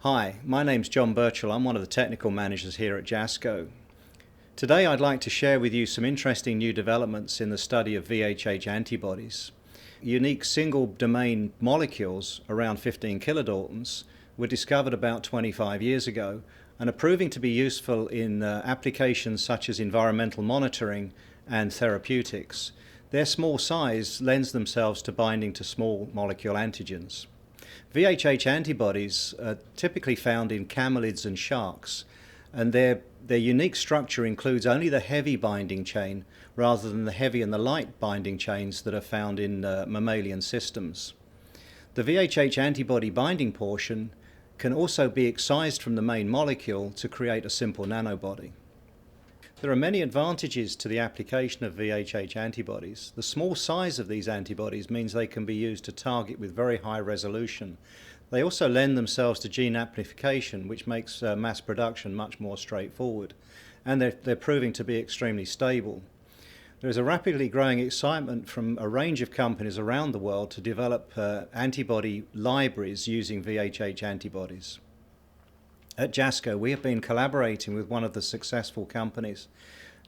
Hi, my name's John Birchall. I'm one of the technical managers here at JASCO. Today I'd like to share with you some interesting new developments in the study of VHH antibodies. Unique single domain molecules, around 15 kilodaltons, were discovered about 25 years ago and are proving to be useful in applications such as environmental monitoring and therapeutics. Their small size lends themselves to binding to small molecule antigens. VHH antibodies are typically found in camelids and sharks, and their unique structure includes only the heavy binding chain rather than the heavy and the light binding chains that are found in mammalian systems. The VHH antibody binding portion can also be excised from the main molecule to create a simple nanobody. There are many advantages to the application of VHH antibodies. The small size of these antibodies means they can be used to target with very high resolution. They also lend themselves to gene amplification, which makes mass production much more straightforward. And they're proving to be extremely stable. There is a rapidly growing excitement from a range of companies around the world to develop antibody libraries using VHH antibodies. At JASCO, we have been collaborating with one of the successful companies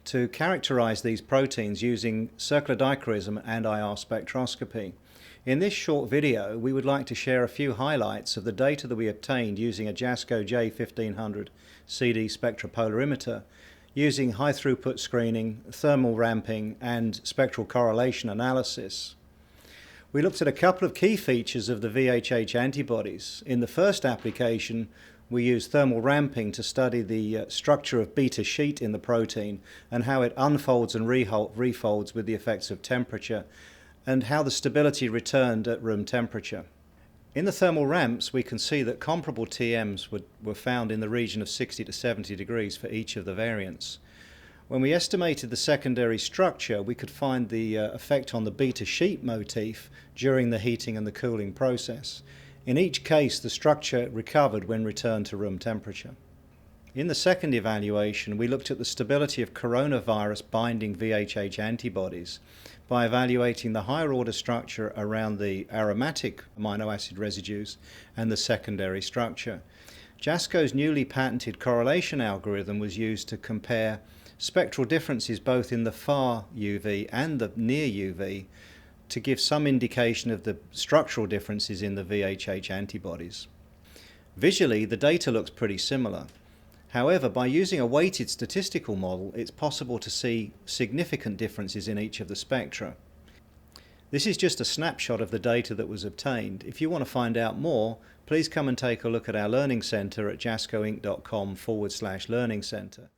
to characterize these proteins using circular dichroism and IR spectroscopy. In this short video, we would like to share a few highlights of the data that we obtained using a JASCO J1500 CD spectropolarimeter using high throughput screening, thermal ramping, and spectral correlation analysis. We looked at a couple of key features of the VHH antibodies. In the first application, we used thermal ramping to study the structure of beta sheet in the protein and how it unfolds and refolds with the effects of temperature, and how the stability returned at room temperature. In the thermal ramps, we can see that comparable TMs were found in the region of 60 to 70 degrees for each of the variants. When we estimated the secondary structure, we could find the effect on the beta sheet motif during the heating and the cooling process. In each case, the structure recovered when returned to room temperature. In the second evaluation, we looked at the stability of coronavirus binding VHH antibodies by evaluating the higher order structure around the aromatic amino acid residues and the secondary structure. JASCO's newly patented correlation algorithm was used to compare spectral differences both in the far UV and the near UV to give some indication of the structural differences in the VHH antibodies. Visually, the data looks pretty similar. However, by using a weighted statistical model, it's possible to see significant differences in each of the spectra. This is just a snapshot of the data that was obtained. If you want to find out more, please come and take a look at our Learning Center at jascoinc.com/learning center.